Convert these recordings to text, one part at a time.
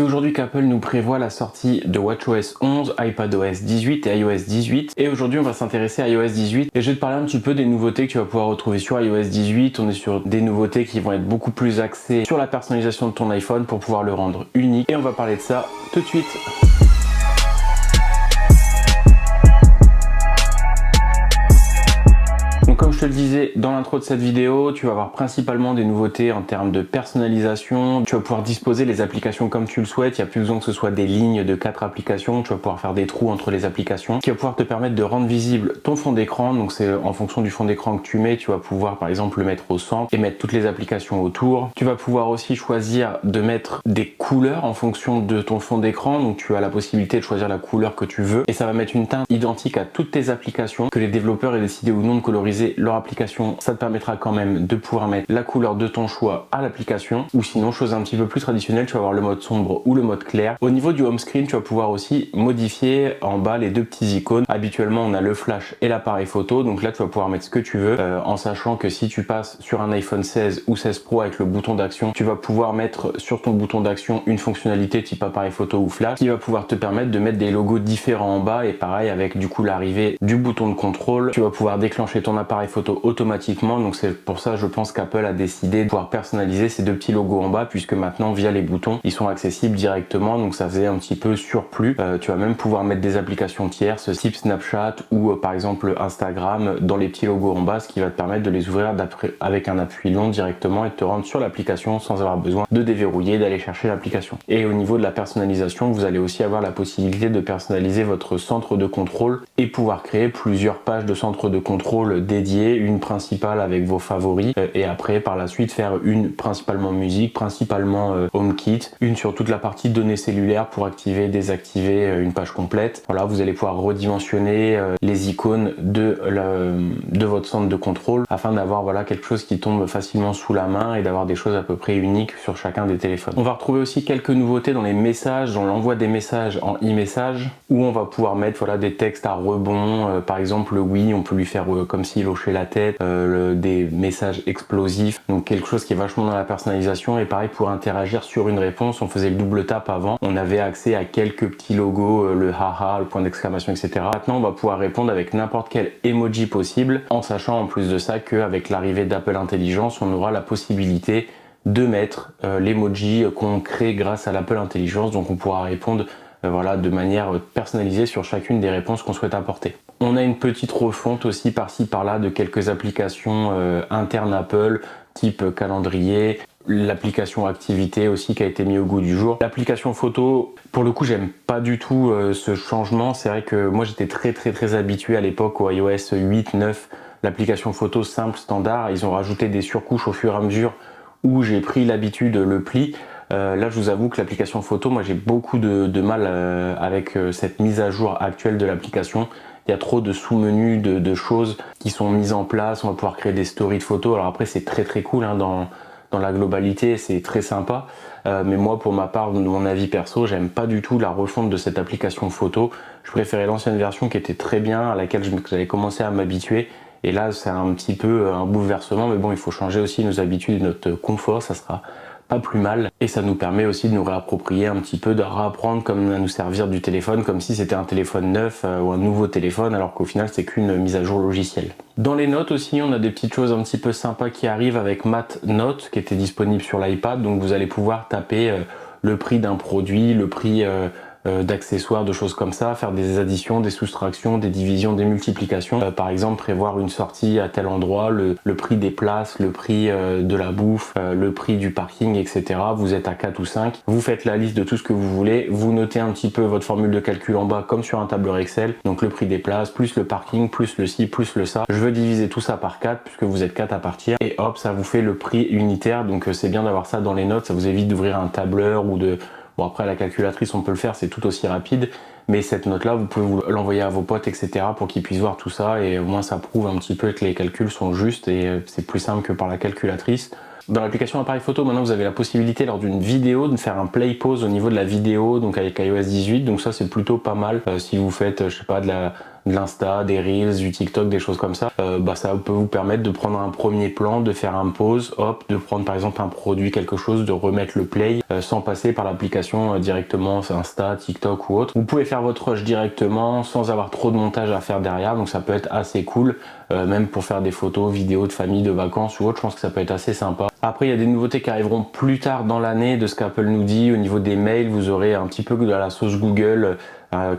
C'est aujourd'hui qu'Apple nous prévoit la sortie de WatchOS 11, iPadOS 18 et iOS 18. Et aujourd'hui, on va s'intéresser à iOS 18 et je vais te parler un petit peu des nouveautés que tu vas pouvoir retrouver sur iOS 18. On est sur des nouveautés qui vont être beaucoup plus axées sur la personnalisation de ton iPhone pour pouvoir le rendre unique. Et on va parler de ça tout de suite. Comme je te le disais dans l'intro de cette vidéo, tu vas avoir principalement des nouveautés en termes de personnalisation. Tu vas pouvoir disposer les applications comme tu le souhaites. Il n'y a plus besoin que ce soit des lignes de 4 applications. Tu vas pouvoir faire des trous entre les applications, qui va pouvoir te permettre de rendre visible ton fond d'écran. Donc c'est en fonction du fond d'écran que tu mets, tu vas pouvoir par exemple le mettre au centre et mettre toutes les applications autour. Tu vas pouvoir aussi choisir de mettre des couleurs en fonction de ton fond d'écran. Donc tu as la possibilité de choisir la couleur que tu veux et ça va mettre une teinte identique à toutes tes applications, que les développeurs aient décidé ou non de coloriser leur application. Ça te permettra quand même de pouvoir mettre la couleur de ton choix à l'application, ou sinon, chose un petit peu plus traditionnelle, tu vas avoir le mode sombre ou le mode clair. Au niveau du home screen, tu vas pouvoir aussi modifier en bas les deux petits icônes. Habituellement, on a le flash et l'appareil photo, donc là tu vas pouvoir mettre ce que tu veux, en sachant que si tu passes sur un iPhone 16 ou 16 Pro avec le bouton d'action, tu vas pouvoir mettre sur ton bouton d'action une fonctionnalité type appareil photo ou flash qui va pouvoir te permettre de mettre des logos différents en bas. Et pareil, avec du coup l'arrivée du bouton de contrôle, tu vas pouvoir déclencher ton appareil photo automatiquement. Donc c'est pour ça, je pense qu'Apple a décidé de pouvoir personnaliser ces deux petits logos en bas, puisque maintenant via les boutons ils sont accessibles directement. Donc ça faisait un petit peu surplus. Tu vas même pouvoir mettre des applications tierces type Snapchat ou par exemple Instagram dans les petits logos en bas, ce qui va te permettre de les ouvrir avec un appui long directement et de te rendre sur l'application sans avoir besoin de déverrouiller, d'aller chercher l'application. Et au niveau de la personnalisation, vous allez aussi avoir la possibilité de personnaliser votre centre de contrôle et pouvoir créer plusieurs pages de centre de contrôle dédiées, une principale avec vos favoris et après par la suite faire une principalement musique, principalement HomeKit, une sur toute la partie données cellulaires pour activer, désactiver une page complète. Voilà, vous allez pouvoir redimensionner les icônes de votre centre de contrôle afin d'avoir voilà quelque chose qui tombe facilement sous la main et d'avoir des choses à peu près uniques sur chacun des téléphones. On va retrouver aussi quelques nouveautés dans les messages, dans l'envoi des messages en e-message, où on va pouvoir mettre voilà des textes à rebond, par exemple le oui, on peut lui faire comme s'il hochait la tête, des messages explosifs, donc quelque chose qui est vachement dans la personnalisation. Et pareil, pour interagir sur une réponse, on faisait le double tap avant, on avait accès à quelques petits logos, le haha, le point d'exclamation, etc. Maintenant on va pouvoir répondre avec n'importe quel emoji possible, en sachant en plus de ça qu'avec l'arrivée d'Apple Intelligence, on aura la possibilité de mettre l'emoji qu'on crée grâce à l'Apple Intelligence. Donc on pourra répondre voilà, de manière personnalisée sur chacune des réponses qu'on souhaite apporter. On a une petite refonte aussi par-ci par-là de quelques applications internes Apple, type calendrier, l'application activité aussi qui a été mis au goût du jour. L'application photo, pour le coup, j'aime pas du tout ce changement. C'est vrai que moi j'étais très habitué à l'époque au iOS 8, 9, l'application photo simple, standard. Ils ont rajouté des surcouches au fur et à mesure où j'ai pris l'habitude, le pli. Là je vous avoue que l'application photo, moi j'ai beaucoup de mal avec cette mise à jour actuelle de l'application. Il y a trop de sous-menus, de choses qui sont mises en place. On va pouvoir créer des stories de photos. Alors après c'est très cool hein, dans la globalité, c'est très sympa. Mais moi pour ma part, de mon avis perso, j'aime pas du tout la refonte de cette application photo. Je préférais l'ancienne version qui était très bien, à laquelle j'avais commencé à m'habituer. Et là c'est un petit peu un bouleversement, mais bon, il faut changer aussi nos habitudes, notre confort, ça sera pas plus mal. Et ça nous permet aussi de nous réapproprier un petit peu, de réapprendre comme à nous servir du téléphone, comme si c'était un téléphone neuf ou un nouveau téléphone, alors qu'au final c'est qu'une mise à jour logicielle. Dans les notes aussi, on a des petites choses un petit peu sympas qui arrivent avec Math Note, qui était disponible sur l'iPad. Donc vous allez pouvoir taper le prix d'un produit, le prix d'accessoires, de choses comme ça, faire des additions, des soustractions, des divisions, des multiplications. Par exemple, prévoir une sortie à tel endroit, le prix des places, le prix de la bouffe, le prix du parking, etc. Vous êtes à 4 ou 5, vous faites la liste de tout ce que vous voulez, vous notez un petit peu votre formule de calcul en bas comme sur un tableur Excel, donc le prix des places, plus le parking, plus le ci, plus le ça. Je veux diviser tout ça par 4 puisque vous êtes 4 à partir, et hop, ça vous fait le prix unitaire. Donc c'est bien d'avoir ça dans les notes, ça vous évite d'ouvrir un tableur ou de... Bon après la calculatrice on peut le faire, c'est tout aussi rapide, mais cette note là vous pouvez l'envoyer à vos potes etc. pour qu'ils puissent voir tout ça, et au moins ça prouve un petit peu que les calculs sont justes et c'est plus simple que par la calculatrice. Dans l'application appareil photo, maintenant vous avez la possibilité lors d'une vidéo de faire un play pause au niveau de la vidéo, donc avec iOS 18, donc ça c'est plutôt pas mal si vous faites je sais pas de l'Insta, des Reels, du TikTok, des choses comme ça, ça peut vous permettre de prendre un premier plan, de faire un pause, hop, de prendre par exemple un produit, quelque chose, de remettre le play sans passer par l'application directement Insta, TikTok ou autre. Vous pouvez faire votre rush directement sans avoir trop de montage à faire derrière, donc ça peut être assez cool, même pour faire des photos, vidéos de famille, de vacances ou autre, je pense que ça peut être assez sympa. Après, il y a des nouveautés qui arriveront plus tard dans l'année de ce qu'Apple nous dit. Au niveau des mails, vous aurez un petit peu de la sauce Google,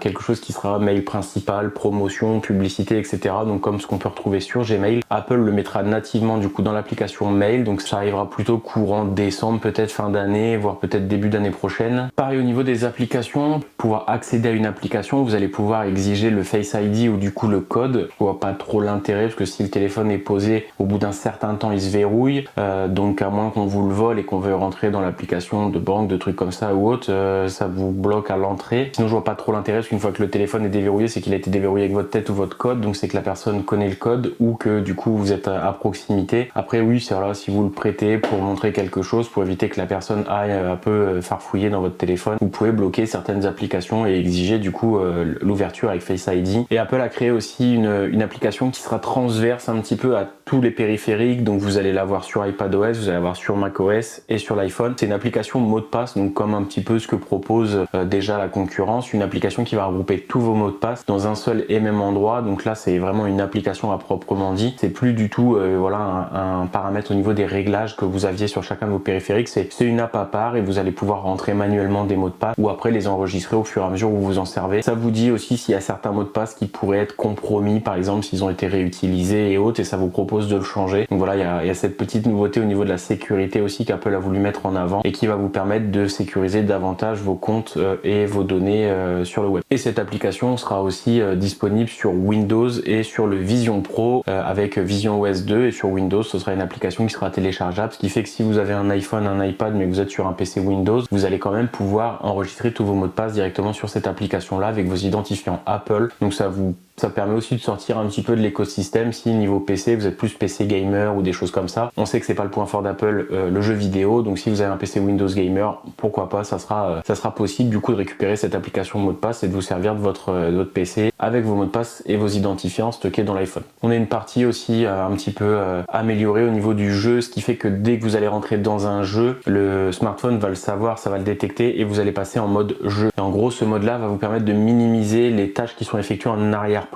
quelque chose qui sera mail principal, promotion, publicité, etc. Donc comme ce qu'on peut retrouver sur Gmail. Apple le mettra nativement du coup dans l'application mail, donc ça arrivera plutôt courant décembre, peut-être fin d'année, voire peut-être début d'année prochaine. Pareil au niveau des applications, pouvoir accéder à une application, vous allez pouvoir exiger le Face ID ou du coup le code. Je vois pas trop l'intérêt parce que si le téléphone est posé, au bout d'un certain temps il se verrouille, donc à moins qu'on vous le vole et qu'on veuille rentrer dans l'application de banque, de trucs comme ça ou autre, ça vous bloque à l'entrée. Sinon je vois pas trop l'intérêt parce qu'une fois que le téléphone est déverrouillé, c'est qu'il a été déverrouillé avec votre tête ou votre code, donc c'est que la personne connaît le code ou que du coup vous êtes à proximité. Après oui, c'est là si vous le prêtez pour montrer quelque chose, pour éviter que la personne aille un peu farfouiller dans votre téléphone, vous pouvez bloquer certaines applications et exiger du coup l'ouverture avec Face ID. Et Apple a créé aussi une application qui sera transverse un petit peu à tous les périphériques, donc vous allez l'avoir sur iPadOS, vous allez l'avoir sur macOS et sur l'iPhone. C'est une application mot de passe, donc comme un petit peu ce que propose déjà la concurrence, une application qui va regrouper tous vos mots de passe dans un seul et même endroit. Donc là c'est vraiment une application à proprement dit, c'est plus du tout un paramètre au niveau des réglages que vous aviez sur chacun de vos périphériques, c'est une app à part et vous allez pouvoir rentrer manuellement des mots de passe ou après les enregistrer au fur et à mesure où vous en servez. Ça vous dit aussi s'il y a certains mots de passe qui pourraient être compromis, par exemple s'ils ont été réutilisés et autres, et ça vous propose de le changer. Donc voilà, il y a cette petite nouveauté au niveau de la sécurité aussi qu'Apple a voulu mettre en avant et qui va vous permettre de sécuriser davantage vos comptes et vos données sur le web. Et cette application sera aussi disponible sur Windows et sur le Vision Pro avec Vision OS 2, et sur Windows ce sera une application qui sera téléchargeable, ce qui fait que si vous avez un iPhone, un iPad mais que vous êtes sur un PC Windows, vous allez quand même pouvoir enregistrer tous vos mots de passe directement sur cette application là avec vos identifiants Apple. Donc ça permet aussi de sortir un petit peu de l'écosystème si niveau PC vous êtes plus PC gamer ou des choses comme ça. On sait que c'est pas le point fort d'Apple, le jeu vidéo, donc si vous avez un PC Windows gamer, pourquoi pas, ça sera possible du coup de récupérer cette application mot de passe et de vous servir de votre PC avec vos mots de passe et vos identifiants stockés dans l'iPhone. On a une partie aussi un petit peu améliorée au niveau du jeu, ce qui fait que dès que vous allez rentrer dans un jeu, le smartphone va le savoir, ça va le détecter et vous allez passer en mode jeu. Et en gros, ce mode là va vous permettre de minimiser les tâches qui sont effectuées en arrière-plan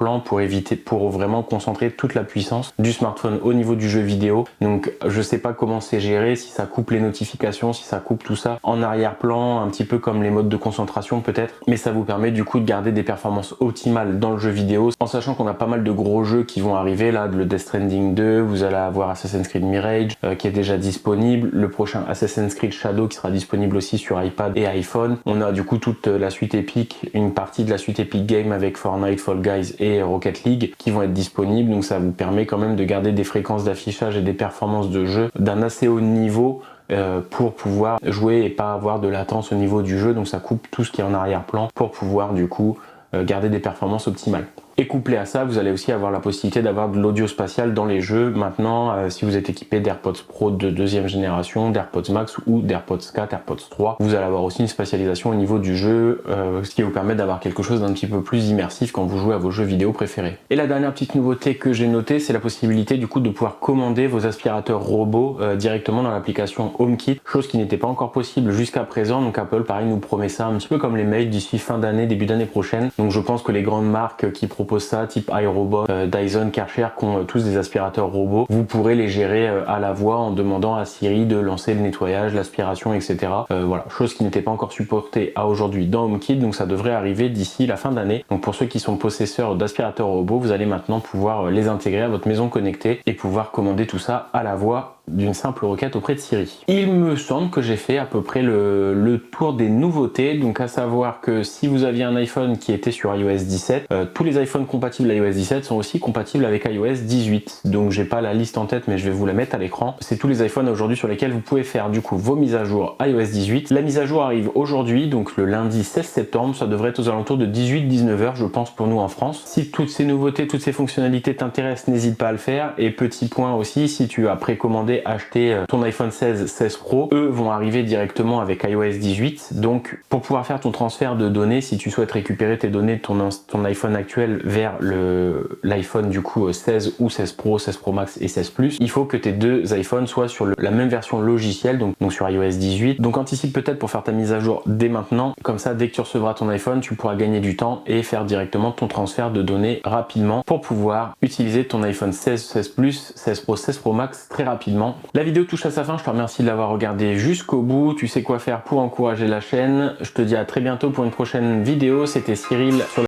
pour vraiment concentrer toute la puissance du smartphone au niveau du jeu vidéo. Donc je sais pas comment c'est géré, si ça coupe les notifications, si ça coupe tout ça en arrière-plan, un petit peu comme les modes de concentration peut-être, mais ça vous permet du coup de garder des performances optimales dans le jeu vidéo, en sachant qu'on a pas mal de gros jeux qui vont arriver là, le Death Stranding 2, vous allez avoir Assassin's Creed Mirage qui est déjà disponible, le prochain Assassin's Creed Shadow qui sera disponible aussi sur iPad et iPhone. On a du coup toute la suite Epic, une partie de la suite Epic Games avec Fortnite, Fall Guys et Rocket League qui vont être disponibles, donc ça vous permet quand même de garder des fréquences d'affichage et des performances de jeu d'un assez haut niveau pour pouvoir jouer et pas avoir de latence au niveau du jeu, donc ça coupe tout ce qui est en arrière-plan pour pouvoir du coup garder des performances optimales. Et couplé à ça, vous allez aussi avoir la possibilité d'avoir de l'audio spatial dans les jeux. Maintenant, si vous êtes équipé d'AirPods Pro de deuxième génération, d'AirPods Max ou d'AirPods 4, AirPods 3, vous allez avoir aussi une spatialisation au niveau du jeu, ce qui vous permet d'avoir quelque chose d'un petit peu plus immersif quand vous jouez à vos jeux vidéo préférés. Et la dernière petite nouveauté que j'ai notée, c'est la possibilité du coup de pouvoir commander vos aspirateurs robots directement dans l'application HomeKit, chose qui n'était pas encore possible jusqu'à présent. Donc Apple, pareil, nous promet ça un petit peu comme les mails d'ici fin d'année, début d'année prochaine. Donc je pense que les grandes marques qui proposent ça, type iRobot, Dyson, Karcher, qui ont tous des aspirateurs robots, vous pourrez les gérer à la voix en demandant à Siri de lancer le nettoyage, l'aspiration, etc. Voilà, chose qui n'était pas encore supportée à aujourd'hui dans HomeKit, donc ça devrait arriver d'ici la fin d'année. Donc pour ceux qui sont possesseurs d'aspirateurs robots, vous allez maintenant pouvoir les intégrer à votre maison connectée et pouvoir commander tout ça à la voix d'une simple requête auprès de Siri. Il me semble que j'ai fait à peu près le tour des nouveautés, donc à savoir que si vous aviez un iPhone qui était sur iOS 17, tous les iPhones compatibles à iOS 17 sont aussi compatibles avec iOS 18. Donc j'ai pas la liste en tête mais je vais vous la mettre à l'écran. C'est tous les iPhones aujourd'hui sur lesquels vous pouvez faire du coup vos mises à jour iOS 18. La mise à jour arrive aujourd'hui, donc le lundi 16 septembre, ça devrait être aux alentours de 18-19h je pense pour nous en France. Si toutes ces nouveautés, toutes ces fonctionnalités t'intéressent, n'hésite pas à le faire. Et petit point aussi, si tu as précommandé espérer acheter ton iPhone 16, 16 Pro, eux vont arriver directement avec iOS 18. Donc pour pouvoir faire ton transfert de données, si tu souhaites récupérer tes données de ton iPhone actuel vers l'iPhone du coup 16 ou 16 Pro, 16 Pro Max et 16 Plus, il faut que tes deux iPhones soient sur la même version logicielle, donc sur iOS 18. Donc anticipe peut-être pour faire ta mise à jour dès maintenant, comme ça dès que tu recevras ton iPhone, tu pourras gagner du temps et faire directement ton transfert de données rapidement pour pouvoir utiliser ton iPhone 16, 16 Plus, 16 Pro, 16 Pro Max très rapidement. La vidéo touche à sa fin, je te remercie de l'avoir regardé jusqu'au bout. Tu sais quoi faire pour encourager la chaîne. Je te dis à très bientôt pour une prochaine vidéo. C'était Cyril sur